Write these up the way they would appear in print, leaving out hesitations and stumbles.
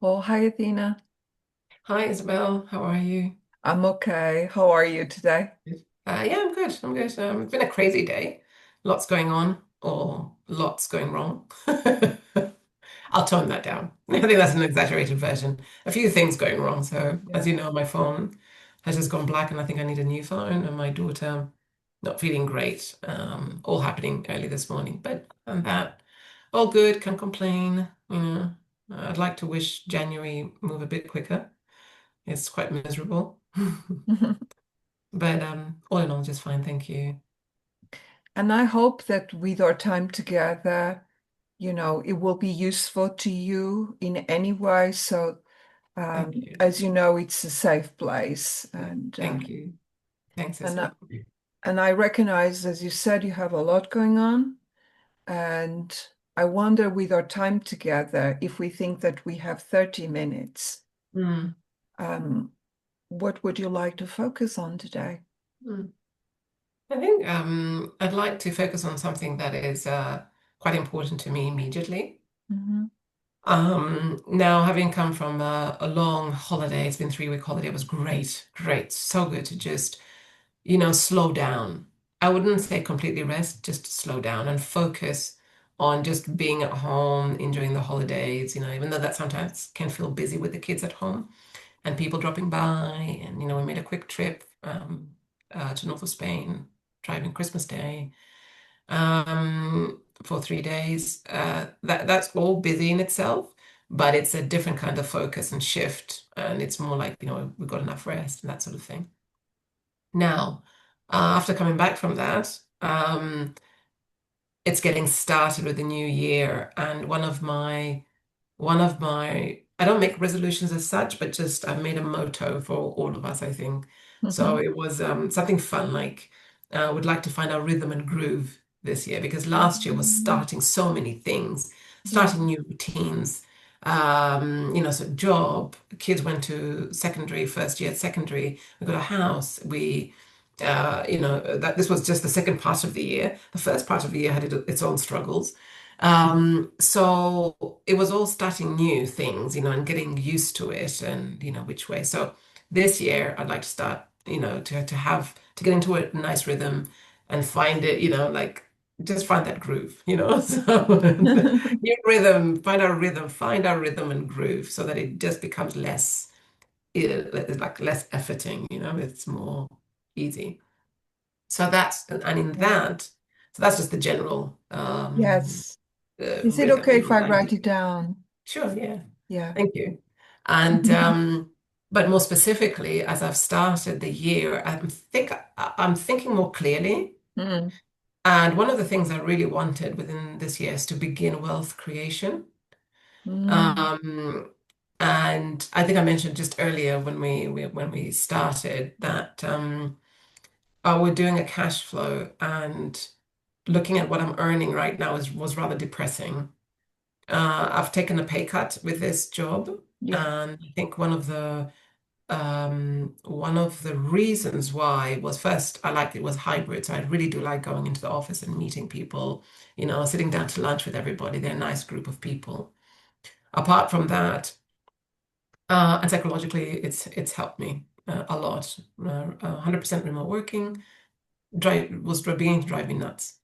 Oh, hi, Athena. Hi Isabel, how are you? I'm okay. How are you today? Yeah, I'm good. I'm good. It's been a crazy day. Lots going on, or lots going wrong. I'll tone that down. I think that's an exaggerated version. A few things going wrong. So, as Yeah. you know, my phone has just gone black, and I think I need a new phone. And my daughter not feeling great. All happening early this morning. But and that, all good. Can't complain. I'd like to wish January move a bit quicker. It's quite miserable. But all in all, just fine, thank you. And I hope that with our time together, it will be useful to you in any way. So, Thank you. as you know, it's a safe place, Thank you. Thanks, and I, Isabel. and I recognize, as you said, you have a lot going on, and I wonder, with our time together, if we think that we have 30 minutes, Mm, um, what would you like to focus on today? mm. I think I'd like to focus on something that is quite important to me immediately. Hmm. Now, having come from a long holiday, it's been 3-week holiday, it was great, great, so good to just, slow down. I wouldn't say completely rest, just slow down and focus on just being at home, enjoying the holidays, even though that sometimes can feel busy with the kids at home and people dropping by. And, we made a quick trip to north of Spain, driving Christmas Day for 3 days. That's all busy in itself, but it's a different kind of focus and shift. And it's more like, we've got enough rest and that sort of thing. Now, after coming back from that, it's getting started with the new year. And one of my I don't make resolutions as such, but just I've made a motto for all of us, I think. So it was something fun, like would like to find our rhythm and groove this year because last year was Mhm. starting so many things, Yeah. starting new routines. So job, kids went to secondary, first year at secondary, we got a house, that this was just the second part of the year. The first part of the year had its own struggles. So it was all starting new things, and getting used to it and, which way. So this year I'd like to start, to get into a nice rhythm and find it, like just find that groove, So new rhythm, find our rhythm and groove so that it just becomes less, like less efforting, it's more easy. And in Yeah. that, so that's just the general Yes. Is it rhythm, okay if I the write idea. it down? Sure, yeah. Yeah. Thank you. And but more specifically, as I've started the year, I'm thinking more clearly. Mm. And one of the things I really wanted within this year is to begin wealth creation. Mm. Um, and I think I mentioned just earlier when we started that we're doing a cash flow and looking at what I'm earning right now was rather depressing. I've taken a pay cut with this job, Yeah. and I think one of the reasons why was first I liked it was hybrid, so I really do like going into the office and meeting people, sitting down to lunch with everybody. They're a nice group of people. Apart from that, and psychologically, it's helped me a lot. 100% remote working beginning to drive me nuts.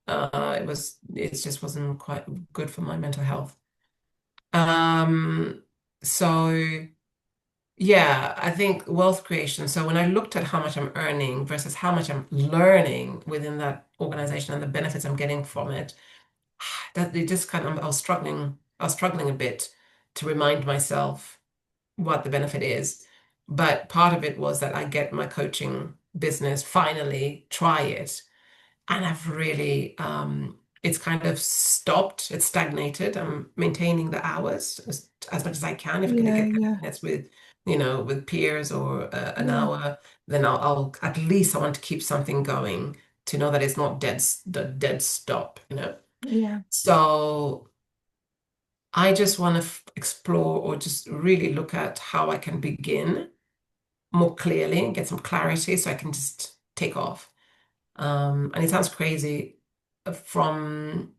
It just wasn't quite good for my mental health. Um, so yeah, I think wealth creation. So when I looked at how much I'm earning versus how much I'm learning within that organization and the benefits I'm getting from it, that it just kind of I was struggling a bit to remind myself what the benefit is. But part of it was that I get my coaching business finally try it. And I've really, it's kind of stopped, it's stagnated. I'm maintaining the hours as much as I can. If I can Yeah. get 30 Yeah. minutes with peers or an Yeah. hour, then I'll at least I want to keep something going to know that it's not the dead stop. Yeah. So I just want to explore or just really look at how I can begin more clearly and get some clarity so I can just take off. And it sounds crazy from,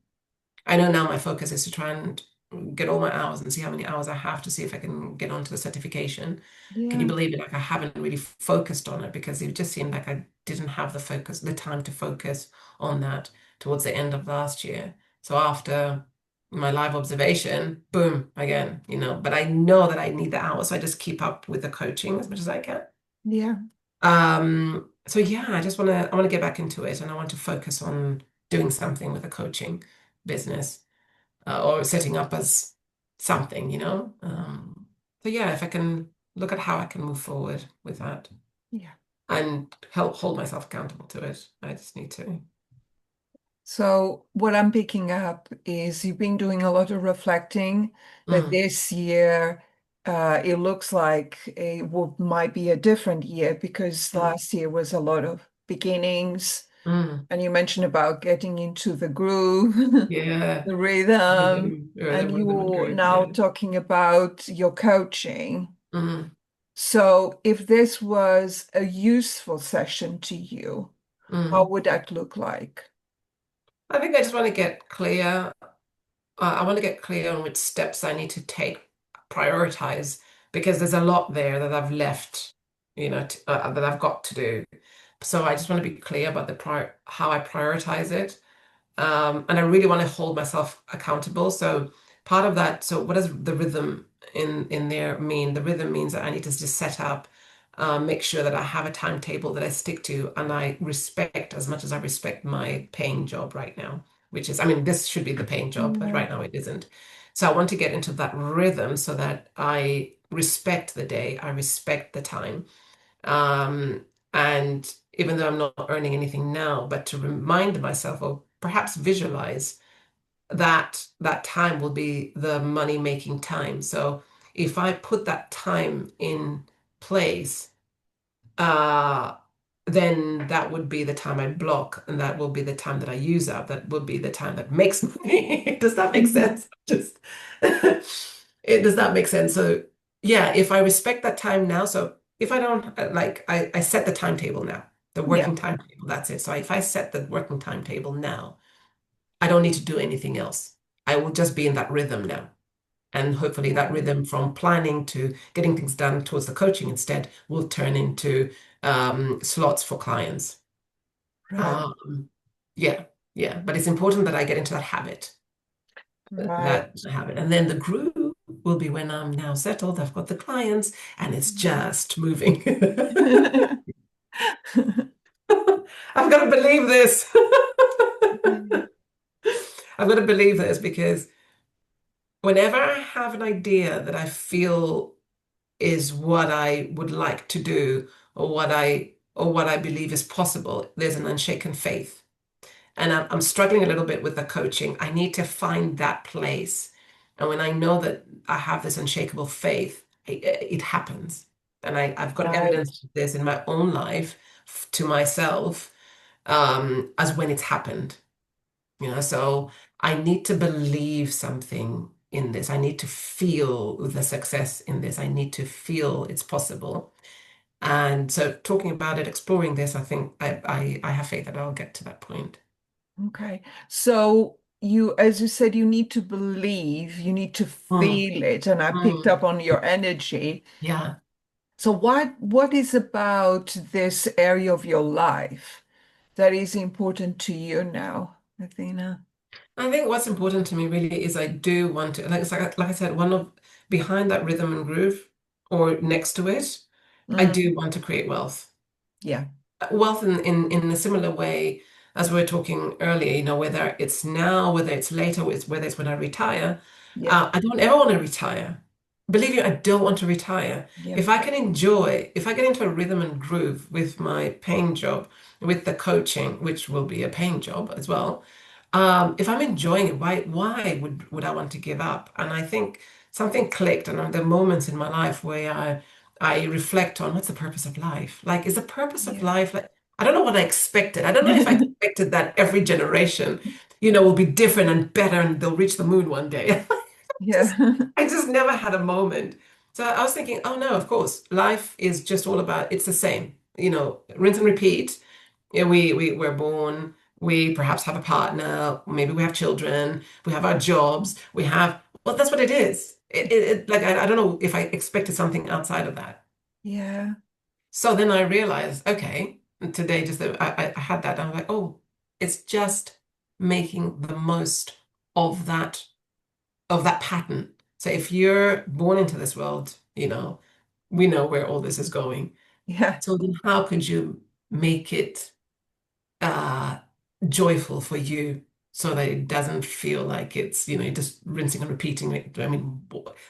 I know now my focus is to try and get all my hours and see how many hours I have to see if I can get onto the certification. Can you Yeah. believe it? Like I haven't really focused on it because it just seemed like I didn't have the time to focus on that towards the end of last year. So after my live observation, boom, again, but I know that I need the hours, so I just keep up with the coaching as much as I can. Yeah. So yeah, I want to get back into it and I want to focus on doing something with the coaching business or setting up as something. So yeah, if I can look at how I can move forward with that Yeah. and help hold myself accountable to it, I just need to. So what I'm picking up is you've been doing a lot of reflecting that Mm, this year it looks like might be a different year because mm, last year was a lot of beginnings. mm. And you mentioned about getting into the groove, Yeah, the rhythm, and rhythm and you groove. now Yeah. talking about your coaching. Mm, So if this was a useful session to you, how mm. would that look like? I think I just want to get clear. I want to get clear on which steps I need to take, prioritize, because there's a lot there that I've left, that I've got to do. So I just want to be clear about how I prioritize it. And I really want to hold myself accountable. So part of that, so what does the rhythm in there mean? The rhythm means that I need to just set up, make sure that I have a timetable that I stick to and I respect as much as I respect my paying job right now, which is, I mean, this should be the paying job, but Yeah, right now it isn't. So I want to get into that rhythm so that I respect the day, I respect the time. Um, and even though I'm not earning anything now, but to remind myself or perhaps visualize that that time will be the money making time. So if I put that time in place, uh, then that would be the time I block, and that will be the time that I use up. That will be the time that makes money. Does that make sense? Just does that make sense? So yeah, if I respect that time now, so if I don't like I set the timetable now, the yeah, working timetable, that's it. So if I set the working timetable now, I don't need to do anything else. I will just be in that rhythm now. And hopefully that right, rhythm from planning to getting things done towards the coaching instead will turn into slots for clients. right, Um, yeah, yeah. But it's important that I get into that habit, right. And then the groove will be when I'm now settled, I've got the clients, and it's just moving. I've got to believe this. I've got to believe this because whenever I have an idea that I feel is what I would like to do or what I believe is possible, there's an unshaken faith. And I'm struggling a little bit with the coaching. I need to find that place. And when I know that I have this unshakable faith, it happens. And I've got Right, evidence of this in my own life to myself as when it's happened. So I need to believe something in this. I need to feel the success in this. I need to feel it's possible. And so talking about it, exploring this, I think I have faith that I'll get to that point. okay. So you, as you said, you need to believe, you need to Mm, feel it, and I picked mm, up on your energy. yeah. So what is about this area of your life that is important to you now, Athena? I think what's important to me really is I do want to, like, it's like I said, one of behind that rhythm and groove or next to it, I Mm, do want to create wealth. yeah, Wealth in a similar way as we were talking earlier, whether it's now, whether it's later, whether it's when I retire. yeah, I don't ever want to retire. Believe me, I don't want to retire. yeah, If I get into a rhythm and groove with my paying job, with the coaching, which will be a paying job as well, if I'm enjoying it, why would I want to give up? And I think something clicked, and there are moments in my life where I reflect on what's the purpose of life? Like, is the purpose of yeah. life like I don't know what I expected. I don't know if I expected that every generation, will be different and better and they'll reach the moon one day. Yeah, Just I just never had a moment. So I was thinking, oh no, of course, life is just all about it's the same, rinse and repeat. Yeah, we're born, we perhaps have a partner, maybe we have children, we have our jobs, we have Well, that's what it is. Like I don't know if I expected something outside of that. Yeah. So then I realized, okay, and today just I had that. I'm like, oh, it's just making the most of that pattern. So if you're born into this world, we know where all this is going. Yeah. So then how could you make it uh joyful for you so that it doesn't feel like it's, just rinsing and repeating it? I mean,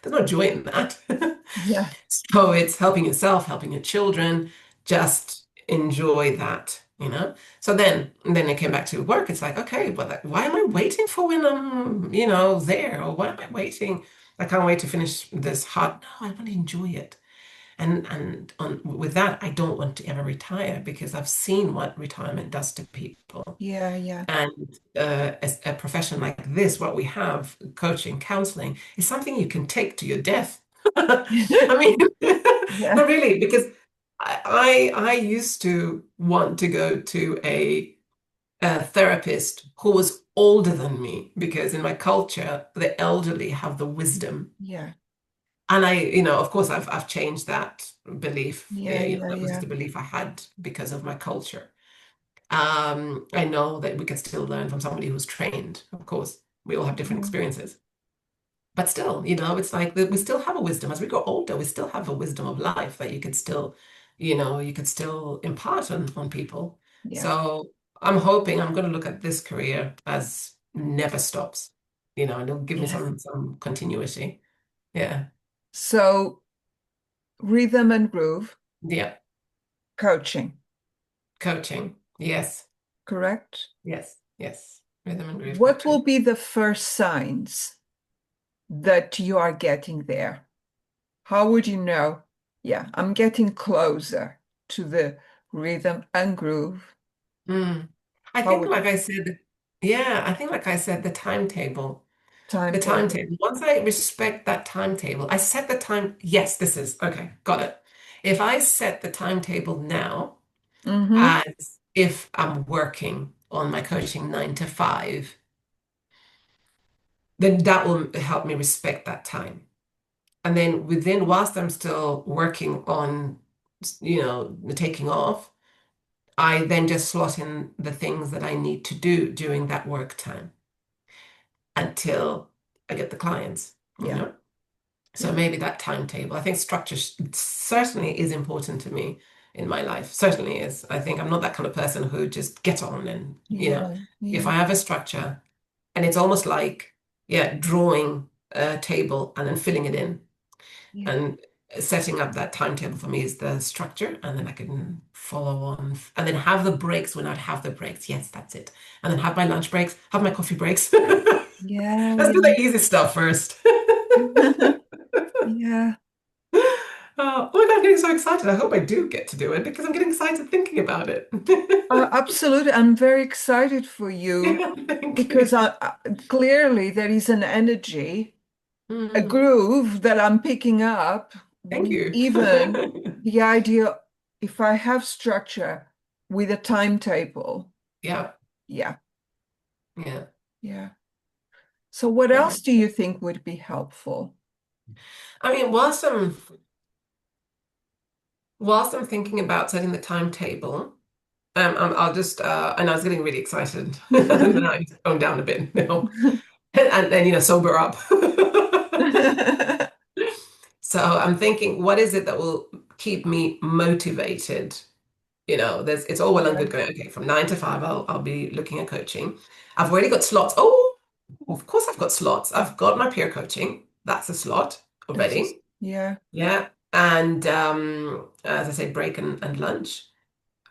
there's no joy in that. Yeah. So it's helping yourself, helping your children, just enjoy that. So then it came back to work. It's like, okay, but like, why am I waiting for when I'm, there? Or why am I waiting? I can't wait to finish this hard. No, I want to enjoy it. With that, I don't want to ever retire because I've seen what retirement does to people. Yeah. Yeah. And as a profession like this, what we have, coaching, counseling, is something you can take to your death. I mean, Yeah. not really, because I used to want to go to a therapist who was older than me, because in my culture, the elderly have the wisdom. Yeah. And of course, I've changed that belief. Yeah. Yeah, Yeah. that was Yeah. the belief I had because of my culture. I know that we can still learn from somebody who's trained. Of course, we all have different Yeah. experiences. But still, it's like we still have a wisdom. As we grow older, we still have a wisdom of life that you could still impart on people. Yeah. So I'm hoping I'm going to look at this career as never stops, and it'll give me Yeah. some continuity. Yeah. So rhythm and groove Yeah. coaching, Coaching. Yes. correct? Yes. Yes. Rhythm and groove What will coaching. be the first signs that you are getting there? How would you know? Yeah, I'm getting closer to the rhythm and groove. Mm. I How think, would like I said, yeah, I think, like I said, the timetable. The timetable? timetable. Once I respect that timetable, I set the time. Yes, this is okay. Got it. If I set the timetable now Mm-hmm. as if I'm working on my coaching 9 to 5, then that will help me respect that time. And then whilst I'm still working on, the taking off, I then just slot in the things that I need to do during that work time until I get the clients, you Yeah, know? So yeah, maybe that timetable. I think structure certainly is important to me in my life. Certainly is. I think I'm not that kind of person who just get on and, yeah, if yeah, I have a structure, and it's almost like, yeah, drawing a table and then filling it in, yeah, and setting up that timetable for me is the structure, and then I can follow on and then have the breaks when I have the breaks. Yes, that's it. And then have my lunch breaks, have my coffee breaks. yeah, Let's do the easy stuff first. yeah. Yeah, Oh my God, I'm getting so excited. I hope I do get to do it because I'm getting excited thinking about it. absolutely. I'm very excited for you Thank because you. clearly there is an energy, a Mm, groove that I'm picking up thank with you. even the idea if I have structure with a timetable. Yeah, Yeah, yeah, yeah. So what yeah. else do you think would be helpful? I mean, whilst I'm thinking about setting the timetable, I'll just and I was getting really excited, and then I toned down a bit, and then sober up. So I'm thinking, what is it that will keep me motivated? It's all well and Yeah, good going, okay, from 9 to 5, I'll be looking at coaching. I've already got slots. Oh, of course I've got slots. I've got my peer coaching. That's a slot that's just, already. yeah, Yeah. And as I say, break and lunch.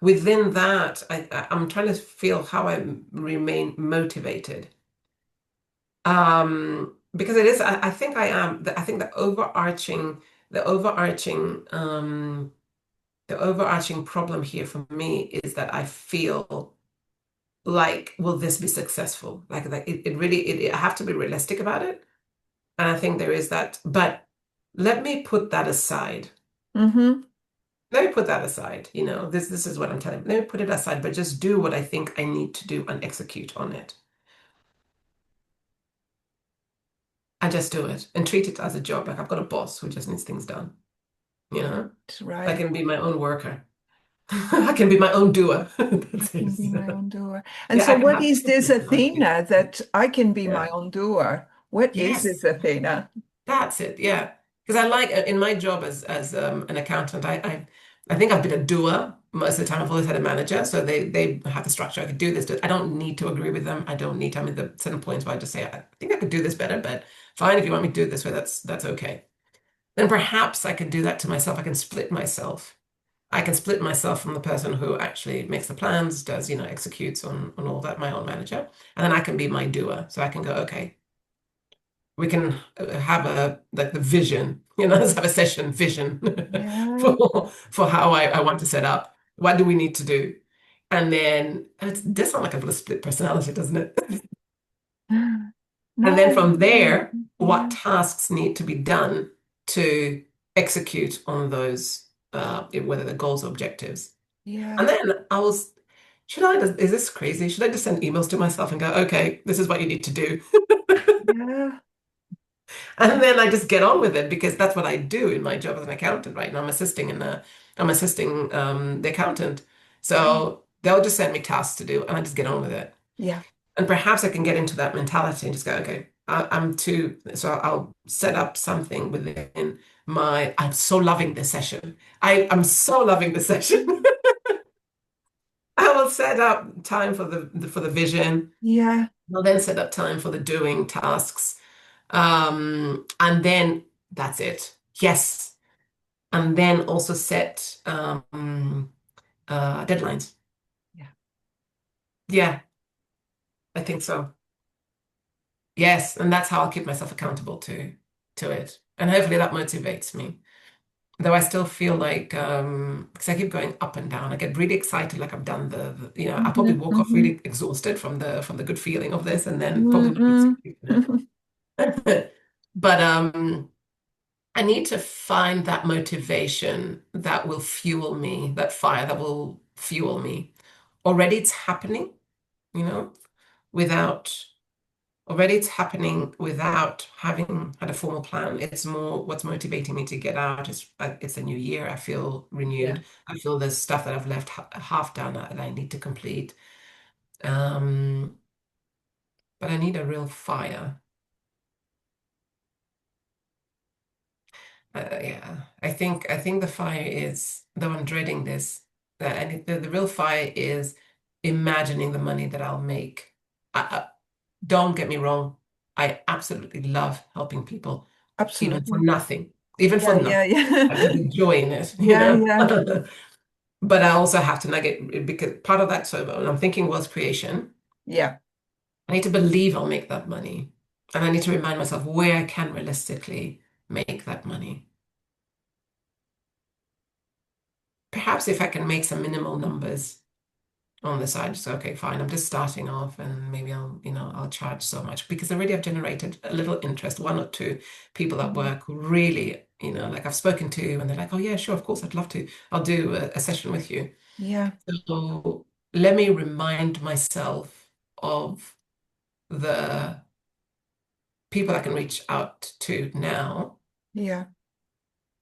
Within that, I'm trying to feel how I remain motivated. Because it is, I think I am, I think the overarching, the overarching problem here for me is that I feel like, will this be successful? Like it really, I have to be realistic about it. And I think there is that, but let me put that aside. mm-hmm. Let me put that aside. This is what I'm telling you. Let me put it aside, but just do what I think I need to do and execute on it. I just do it and treat it as a job. Like I've got a boss who just needs things done, you know? That's I right. can be my own worker. I can be my own doer. I That's can be my it. own doer. And Yeah, so, I can what have is this personality. Athena that I can be my Yeah. own doer? What is this Yes. Athena? That's it, yeah. Because I like in my job as an accountant, I think I've been a doer most of the time. I've always had a manager, so they have the structure. I could do this. I don't need to agree with them. I don't need to. I mean, the certain points where I just say, I think I could do this better, but fine if you want me to do it this way, that's okay. Then perhaps I can do that to myself. I can split myself. I can split myself from the person who actually makes the plans, does, executes on all that, my own manager, and then I can be my doer. So I can go, okay, we can have a like the vision, let's have a session vision Yeah. for how I want to set up. What do we need to do? And then it does sound like I've got a split personality, doesn't it? And then No. from there, Yeah. what tasks need to be done to execute on those, whether the goals or objectives. And Yeah. then is this crazy? Should I just send emails to myself and go, okay, this is what you need to do? Yeah. And then I just get on with it because that's what I do in my job as an accountant, right? And I'm assisting the accountant. So they'll just send me tasks to do and I just get on with it. Yeah. And perhaps I can get into that mentality and just go, okay, so I'll set up something within I'm so loving this session. I'm so loving this session. I will set up time for the vision. Yeah. I'll then set up time for the doing tasks. And then that's it. Yes. And then also set deadlines. Yeah. Yeah, I think so. Yes, and that's how I'll keep myself accountable to it. And hopefully that motivates me. Though I still feel like because I keep going up and down. I get really excited, like I've done I probably Mhm, walk off mhm, really exhausted from the good feeling of this, and then probably not mhm. succeed. But I need to find that motivation that will fuel me, that fire that will fuel me. Already it's happening, you know, without already it's happening without having had a formal plan. It's more what's motivating me to get out. It's a new year. I feel Yeah. renewed. I feel there's stuff that I've left half done that I need to complete. Um, but I need a real fire. Yeah, I think the fire is, though I'm dreading this, and the real fire is imagining the money that I'll make. Don't get me wrong, I absolutely love helping people, even for Absolutely. nothing, even for Yeah. nothing. Yeah. Yeah. I have joy in it, Yeah. Yeah. But I also have to nugget because part of that. So when I'm thinking wealth creation, Yeah. I need to believe I'll make that money, and I need to remind myself where I can realistically make that money. Perhaps if I can make some minimal numbers on the side, so okay, fine, I'm just starting off and maybe I'll charge so much because already I've generated a little interest, one or two people at Mm. work who really, like I've spoken to and they're like, oh yeah, sure, of course, I'd love to. I'll do a session with you. Yeah. So let me remind myself of the people I can reach out to now. Yeah.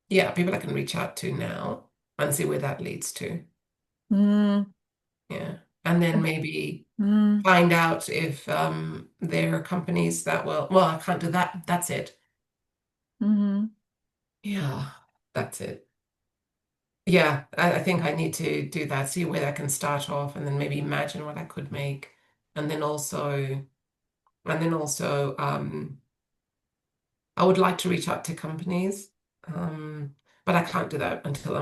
Yeah, people I can reach out to now and see where that leads to. Mm. Yeah. And then maybe Mm. find out if there are companies that well, I can't do that. That's it. Mhm. Yeah, that's it. Yeah, I think I need to do that, see where I can start off and then maybe imagine what I could make. And then also, I would like to reach out to companies, but I can't do that until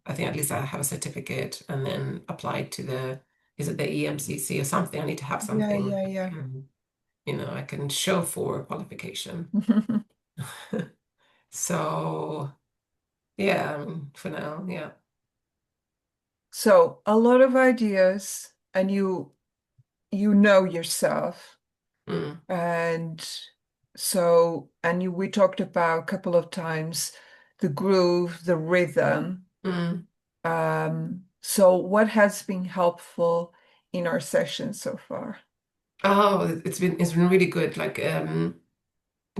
I think at least I have a certificate and then apply to is it the EMCC or something? I need to have Yeah. something, Yeah. Yeah. I can show for qualification. So, yeah, for now, yeah. So a lot of ideas, and you know yourself, Mm, and we talked about a couple of times the groove, the rhythm. mm. So what has been helpful in our session so far? Oh, it's been really good. Like,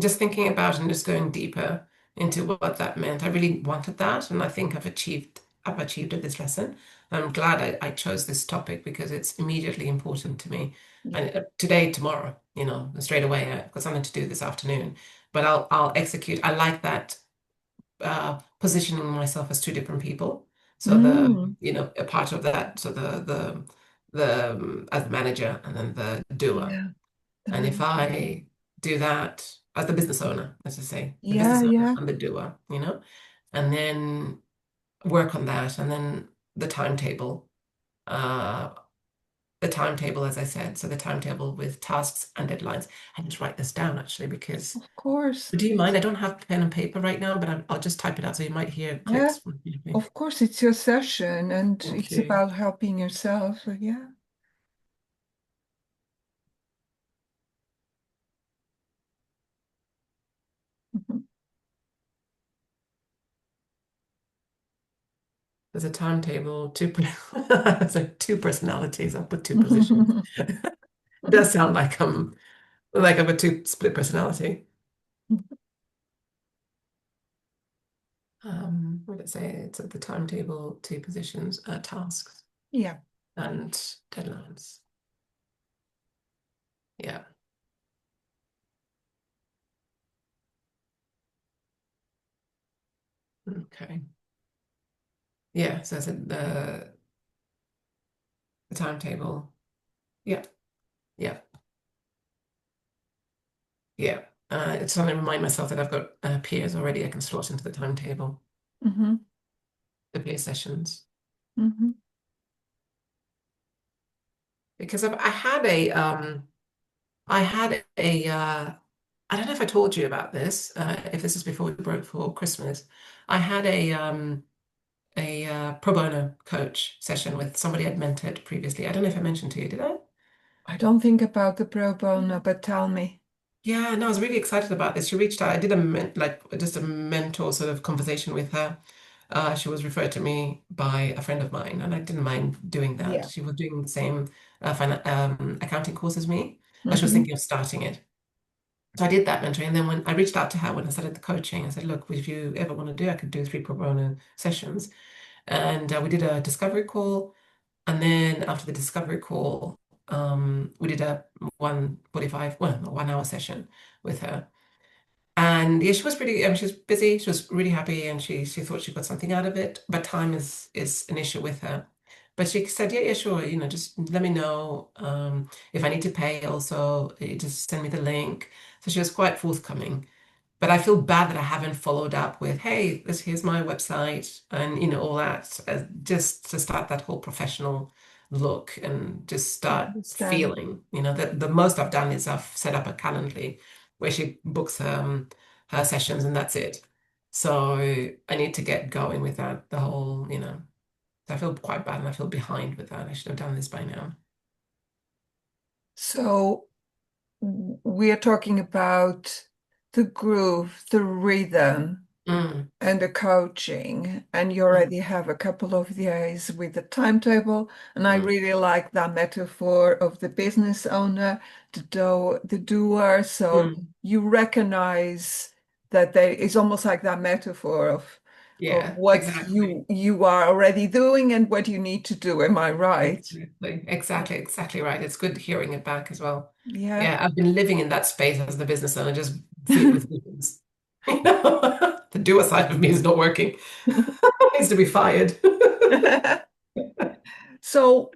just thinking about and just going deeper into what that meant. I really wanted that, and I think I've achieved it this lesson. I'm glad I chose this topic because it's immediately important to me. Yeah. And today, tomorrow, straight away, I've got something to do this afternoon. But I'll execute. I like that positioning myself as two different people. So Mm, a part of that, so the as the manager and then the doer. yeah. The And if manager. I do that as the business owner, as I say, the Yeah, business owner yeah. and the doer, and then work on that, and then the timetable, uh, as I said, so the timetable with tasks and deadlines. I need to write this down actually because. Of course. Do you mind? I don't have pen and paper right now, but I'll just type it out so you might hear Yeah. clicks from me. Of course, it's your session and Thank it's you. about helping yourself. So yeah. Mhm. There's a timetable, so two personalities. I'll put two positions. It does sound like I'm a two split personality. What did it say? It's at the timetable, two positions, tasks Yeah. and deadlines. Yeah. Okay. Yeah. So it's at the timetable. Yeah. Yeah. Yeah. It's trying to remind myself that I've got peers already I can slot into the timetable, Hmm. the peer sessions. Hmm. Because I had a I don't know if I told you about this, if this is before we broke for Christmas. I had a pro bono coach session with somebody I'd mentored previously. I don't know if I mentioned to you, did I? I don't think about the pro bono, but tell me. Yeah, no, I was really excited about this. She reached out. I did like just a mentor sort of conversation with her. She was referred to me by a friend of mine, and I didn't mind doing that. Yeah. She was doing the same accounting course as me, and she was Hmm. thinking of starting it. So I did that mentoring, and then when I reached out to her when I started the coaching, I said, "Look, if you ever want to do, I could do three pro bono sessions." And we did a discovery call. And then after the discovery call, we did a 1:45, well, a 1 hour session with her. And yeah, she was pretty, she was busy, she was really happy, and she thought she got something out of it, but time is an issue with her. But she said, yeah, yeah, sure, just let me know if I need to pay also, just send me the link. So she was quite forthcoming. But I feel bad that I haven't followed up with, hey, here's my website and all that, just to start that whole professional look and just I start understand. feeling, that the most I've done is I've set up a Calendly where she books her sessions and that's it. So I need to get going with that, the whole, I feel quite bad and I feel behind with that. I should have done this by now. So we are talking about the groove, the rhythm, Mm, and the coaching, and you mm, already have a couple of days with the timetable. And I mm, really like that metaphor of the business owner, the doer. So mm. you recognize that there is almost like that metaphor of Yeah, what exactly. you are already doing and what you need to do. Am I right? Exactly right. It's good hearing it back as well. Yeah. Yeah, I've been living in that space as the business owner, just with visions. The doer side of me is not working. Needs to be fired. So,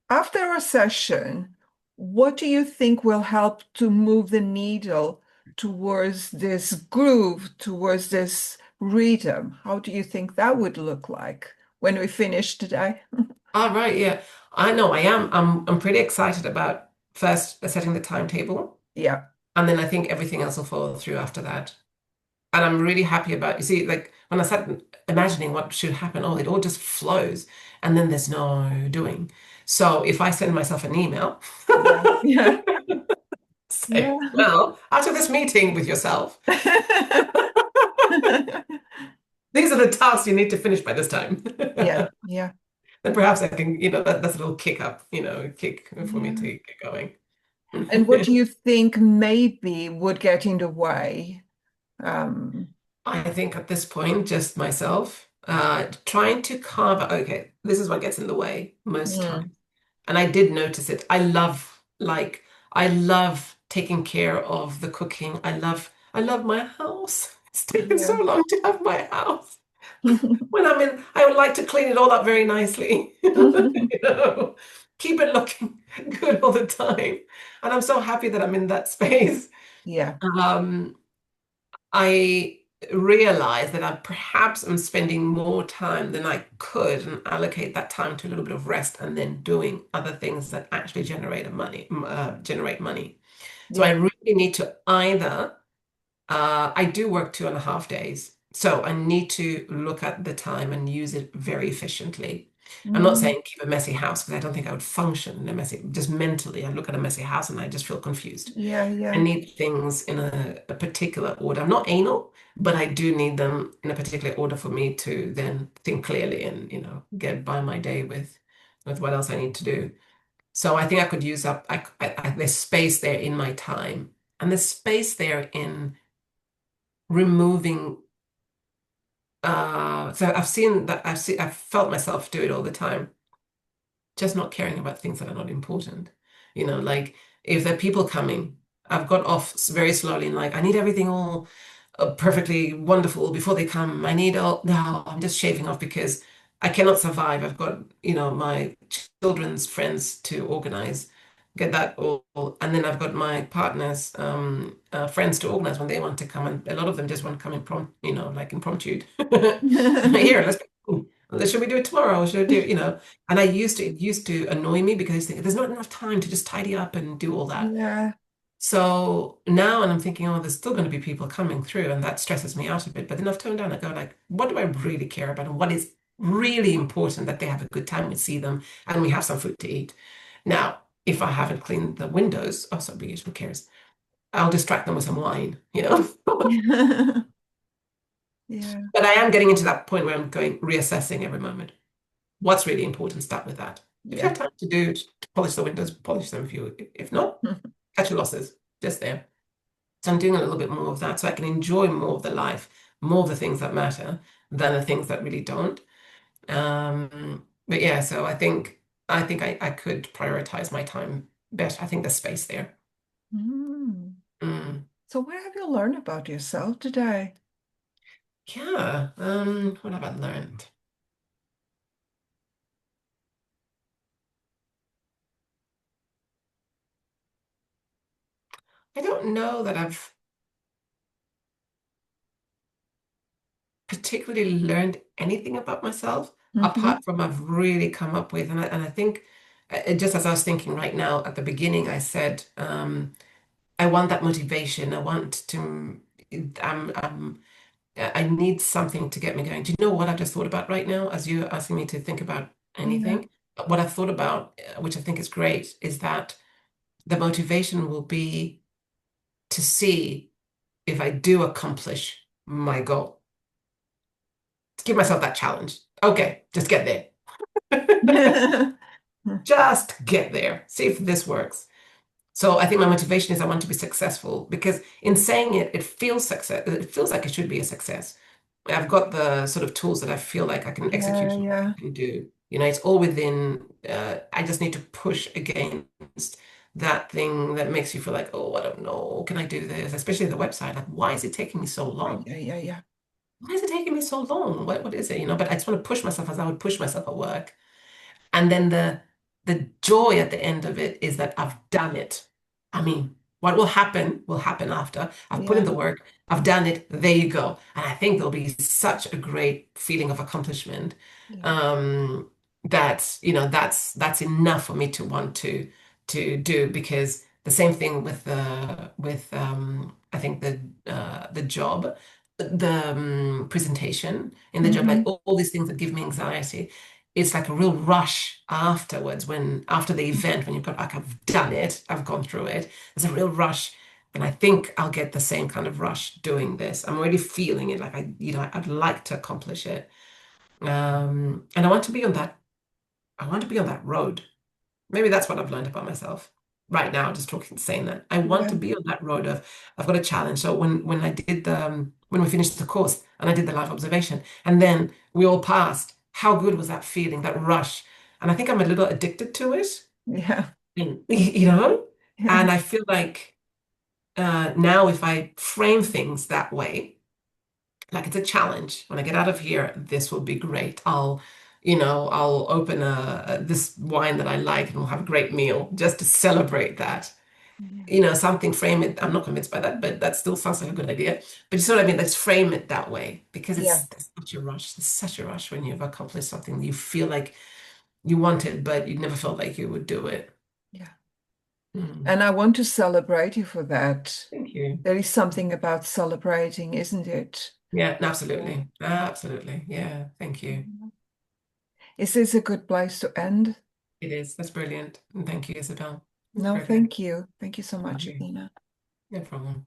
after a session, what do you think will help to move the needle towards this groove, towards this rhythm? How do you think that would look like when we finish today? All right, yeah. I know I am. I'm pretty excited about first setting the timetable, Yeah, and then I think everything else will follow through after that. And I'm really happy about, you see, like when I started imagining what should happen, oh, it all just flows, and then there's no doing. So if I send myself an email, yeah, yeah, say, yeah. well, after this meeting with yourself, these are the tasks you need to finish by this time. Yeah, yeah, Then perhaps I can, that's a little kick up, kick for me yeah. to get going. And what do you think maybe would get in the way? Um, I think at this point, just myself, trying to carve out, okay, this is what gets in the way most mm, times. And I did notice it. I love taking care of the cooking. I love my house. It's taken so yeah. long to have my house. When I'm in, I would like to clean it all up very nicely. You know, keep it looking good all the time. And I'm so happy that I'm in that space. Yeah. Um, I realize that I perhaps am spending more time than I could and allocate that time to a little bit of rest and then doing other things that actually generate money. So I Yeah. really need to either I do work 2.5 days, so I need to look at the time and use it very efficiently. I'm not Mm, saying keep a messy house because I don't think I would function in a messy, just mentally. I look at a messy house and I just feel confused. yeah. I Yeah. need things in a particular order. I'm not anal, but I do need them in a particular order for me to then think clearly and, get by my day with what else I need to do. So I think I could use up, there's space there in my time and there's space there in removing, so I've felt myself do it all the time, just not caring about things that are not important. Like if there are people coming, I've got off very slowly and like, I need everything all perfectly wonderful before they come. I need all, no, I'm just shaving off because I cannot survive. I've got, my children's friends to organize, get that all, and then I've got my partner's friends to organize when they want to come. And a lot of them just want to come impromptu, like impromptu. Here, should we do it tomorrow? Or should I do, and it used to annoy me because I used to think there's not enough time to just tidy up and do all that. Yeah. So now, and I'm thinking, oh, there's still going to be people coming through, and that stresses me out a bit. But then I've toned down. I go like, what do I really care about, and what is really important that they have a good time, we see them, and we have some food to eat. Now, if I haven't cleaned the windows, oh, so be it, who cares? I'll distract them with some wine. Yeah. But I am getting into that point where I'm going reassessing every moment. What's really important? Start with that. If you Yeah. have time to polish the windows, polish them. If not, cut your losses. Just there. So I'm doing a little bit more of that so I can enjoy more of the life, more of the things that matter than the things that really don't. But yeah, so I think I could prioritize my time better. I think there's space there. Mm. Mm. So what have you learned about yourself today? Yeah. What have I learned? I don't know that I've particularly learned anything about myself Hmm. apart from I've really come up with, and I think just as I was thinking right now at the beginning, I said, I want that motivation. I want to, I'm, I need something to get me going. Do you know what I just thought about right now as you're asking me to think about Yeah. anything? What I've thought about, which I think is great, is that the motivation will be to see if I do accomplish my goal. To give myself that challenge. Okay, just get there. Just get there. See if this works. So I think my motivation is I want to be successful because in saying it, it feels success. It feels like it should be a success. I've got the sort of tools that I feel like I can Yeah. execute and Yeah. I can do. It's all within. I just need to push against that thing that makes you feel like, oh, I don't know, can I do this? Especially the website. Like, why is it taking me so long? Yeah. Yeah. Yeah. Why is it taking me so long? What is it? But I just want to push myself as I would push myself at work. And then the joy at the end of it is that I've done it. I mean, what will happen after. I've put in Yeah. the work, I've done it, there you go. And I think there'll be such a great feeling of accomplishment. Yeah. Um, that's enough for me to want to do because the same thing with I think the job, the presentation in the job, like Hmm. all these things that give me anxiety, it's like a real rush afterwards when after the event when you've got like I've done it, I've gone through it. There's a real rush. And I think I'll get the same kind of rush doing this. I'm already feeling it like I'd like to accomplish it. And I want to be on that road. Maybe that's what I've learned about myself. right now, just talking, saying that I want Yeah, to be on that road of I've got a challenge. So when I did the when we finished the course and I did the live observation, and then we all passed, how good was that feeling, that rush? And I think I'm a little addicted to it, yeah, and, you know, yeah, and I feel like now if I frame things that way, like it's a challenge. When I get out of here, this will be great. I'll open this wine that I like and we'll have a great meal just to celebrate that. yeah, Something frame it. I'm not convinced by that, but that still sounds like a good idea. But you see what I mean? Let's frame it that way because yeah, there's such a rush. There's such a rush when you've accomplished something you feel like you wanted, but you never felt like you would do it. yeah. Mm. And I want to celebrate you for that. Thank you. There is something about celebrating, isn't it? Yeah, Yeah. absolutely. Absolutely. Yeah, thank you. Is this a good place to end? It is. That's brilliant. And thank you, Isabel. That's No, perfect. thank you. Thank you so much, Lovely. Athena. No problem.